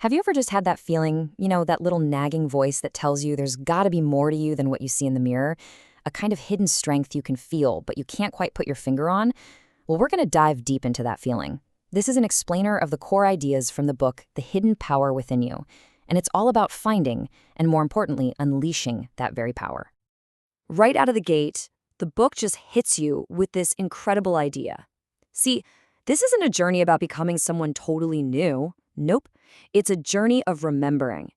Have you ever just had that feeling, that little nagging voice that tells you there's gotta be more to you than what you see in the mirror? A kind of hidden strength you can feel, but you can't quite put your finger on? Well, we're gonna dive deep into that feeling. This is an explainer of the core ideas from the book, The Hidden Power Within You. And it's all about finding, and more importantly, unleashing that very power. Right out of the gate, the book just hits you with this incredible idea. See, this isn't a journey about becoming someone totally new. Nope. It's a journey of remembering.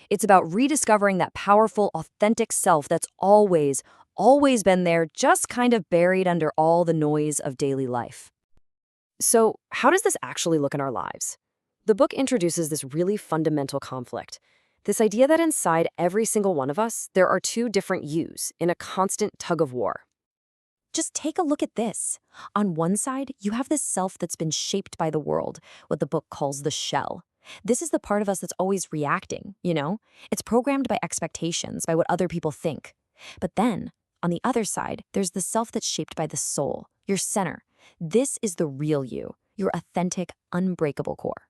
It's about rediscovering that powerful, authentic self that's always been there, just kind of buried under all the noise of daily life. So, how does this actually look in our lives? The book introduces this really fundamental conflict. This idea that inside every single one of us, there are two different yous in a constant tug of war. Just take a look at this. On one side, you have this self that's been shaped by the world, what the book calls the shell. This is the part of us that's always reacting. It's programmed by expectations, by what other people think. But then, on the other side, there's the self that's shaped by the soul, your center. This is the real you, your authentic, unbreakable core.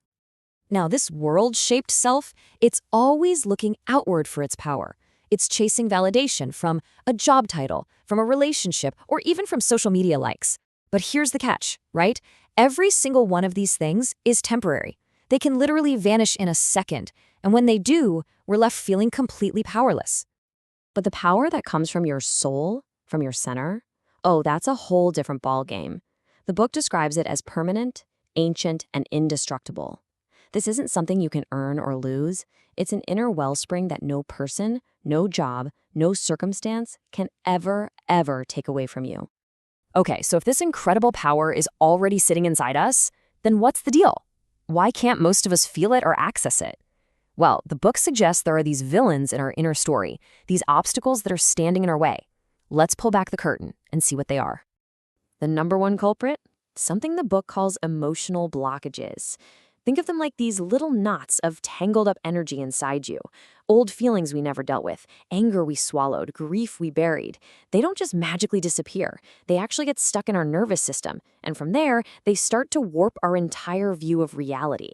Now, this world-shaped self, it's always looking outward for its power. It's chasing validation from a job title, from a relationship, or even from social media likes. But here's the catch, right? Every single one of these things is temporary. They can literally vanish in a second, and when they do, we're left feeling completely powerless. But the power that comes from your soul, from your center, that's a whole different ballgame. The book describes it as permanent, ancient, and indestructible. This isn't something you can earn or lose. It's an inner wellspring that no person, no job, no circumstance can ever take away from you. Okay, so if this incredible power is already sitting inside us, then what's the deal? Why can't most of us feel it or access it? Well, the book suggests there are these villains in our inner story, these obstacles that are standing in our way. Let's pull back the curtain and see what they are. The number one culprit? Something the book calls emotional blockages. Think of them like these little knots of tangled up energy inside you. Old feelings we never dealt with, anger we swallowed, grief we buried. They don't just magically disappear. They actually get stuck in our nervous system. And from there, they start to warp our entire view of reality.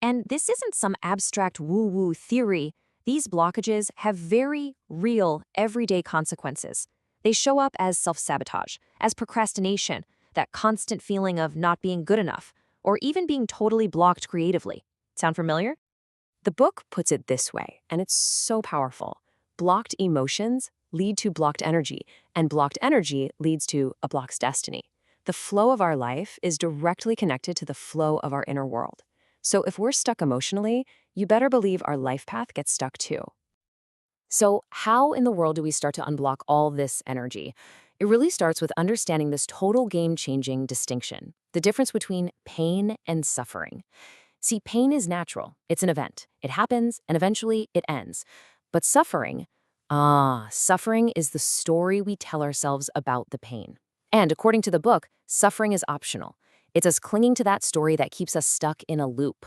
And this isn't some abstract woo-woo theory. These blockages have very real, everyday consequences. They show up as self-sabotage, as procrastination, that constant feeling of not being good enough, or even being totally blocked creatively. Sound familiar? The book puts it this way, and it's so powerful. Blocked emotions lead to blocked energy, and blocked energy leads to a block's destiny. The flow of our life is directly connected to the flow of our inner world. So if we're stuck emotionally, you better believe our life path gets stuck too. So how in the world do we start to unblock all this energy? It really starts with understanding this total game-changing distinction, the difference between pain and suffering. See, pain is natural. It's an event. It happens, and eventually it ends. But suffering is the story we tell ourselves about the pain. And according to the book, suffering is optional. It's us clinging to that story that keeps us stuck in a loop.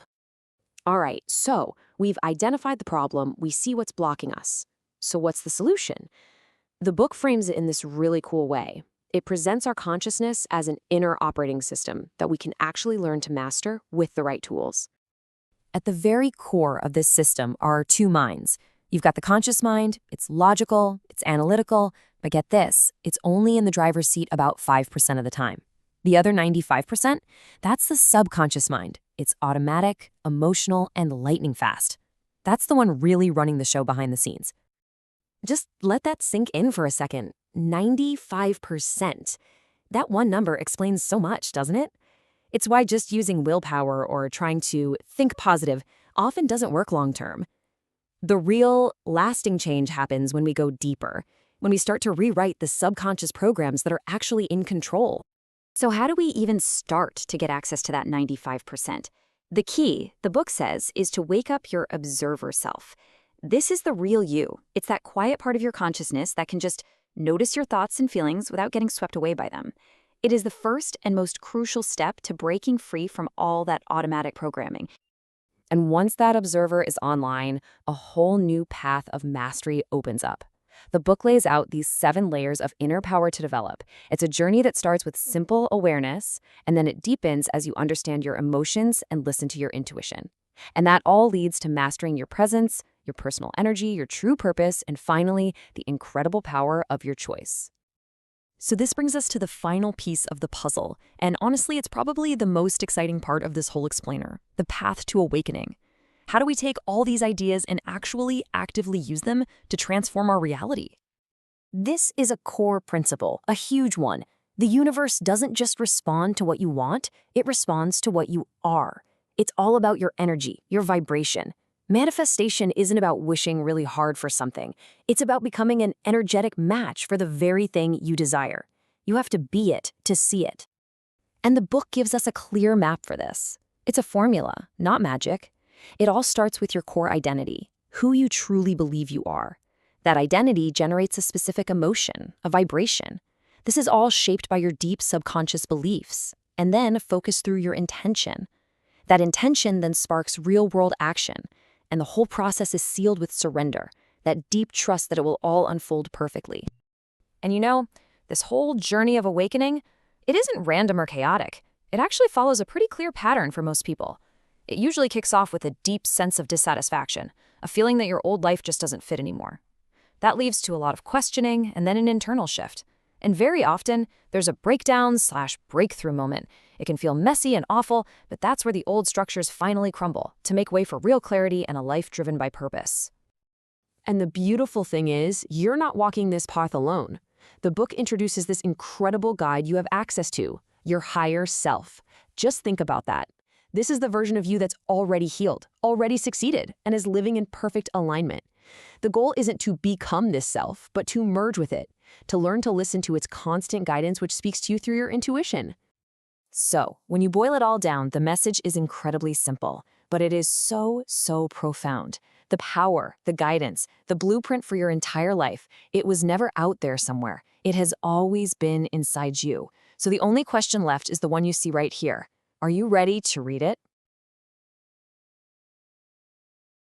All right, so we've identified the problem. We see what's blocking us. So what's the solution? The book frames it in this really cool way. It presents our consciousness as an inner operating system that we can actually learn to master with the right tools. At the very core of this system are our two minds. You've got the conscious mind, it's logical, it's analytical, but get this, it's only in the driver's seat about 5% of the time. The other 95%, that's the subconscious mind. It's automatic, emotional, and lightning fast. That's the one really running the show behind the scenes. Just let that sink in for a second. 95%. That one number explains so much, doesn't it? It's why just using willpower or trying to think positive often doesn't work long term. The real, lasting change happens when we go deeper, when we start to rewrite the subconscious programs that are actually in control. So how do we even start to get access to that 95%? The key, the book says, is to wake up your observer self. This is the real you. It's that quiet part of your consciousness that can just notice your thoughts and feelings without getting swept away by them. It is the first and most crucial step to breaking free from all that automatic programming. And once that observer is online, a whole new path of mastery opens up. The book lays out these 7 layers of inner power to develop. It's a journey that starts with simple awareness, and then it deepens as you understand your emotions and listen to your intuition. And that all leads to mastering your presence, your personal energy, your true purpose, and finally, the incredible power of your choice. So this brings us to the final piece of the puzzle, and honestly, it's probably the most exciting part of this whole explainer, the path to awakening. How do we take all these ideas and actually actively use them to transform our reality? This is a core principle, a huge one. The universe doesn't just respond to what you want, it responds to what you are. It's all about your energy, your vibration. Manifestation isn't about wishing really hard for something. It's about becoming an energetic match for the very thing you desire. You have to be it to see it. And the book gives us a clear map for this. It's a formula, not magic. It all starts with your core identity, who you truly believe you are. That identity generates a specific emotion, a vibration. This is all shaped by your deep subconscious beliefs, and then focused through your intention. That intention then sparks real-world action, and the whole process is sealed with surrender, that deep trust that it will all unfold perfectly. And you know, this whole journey of awakening, it isn't random or chaotic. It actually follows a pretty clear pattern for most people. It usually kicks off with a deep sense of dissatisfaction, a feeling that your old life just doesn't fit anymore. That leads to a lot of questioning and then an internal shift. And very often, there's a breakdown/breakthrough moment. It can feel messy and awful, but that's where the old structures finally crumble to make way for real clarity and a life driven by purpose. And the beautiful thing is, you're not walking this path alone. The book introduces this incredible guide you have access to, your higher self. Just think about that. This is the version of you that's already healed, already succeeded, and is living in perfect alignment. The goal isn't to become this self, but to merge with it, to learn to listen to its constant guidance which speaks to you through your intuition. So, when you boil it all down, the message is incredibly simple, but it is so profound. The power, the guidance, the blueprint for your entire life, it was never out there somewhere. It has always been inside you. So the only question left is the one you see right here. Are you ready to read it?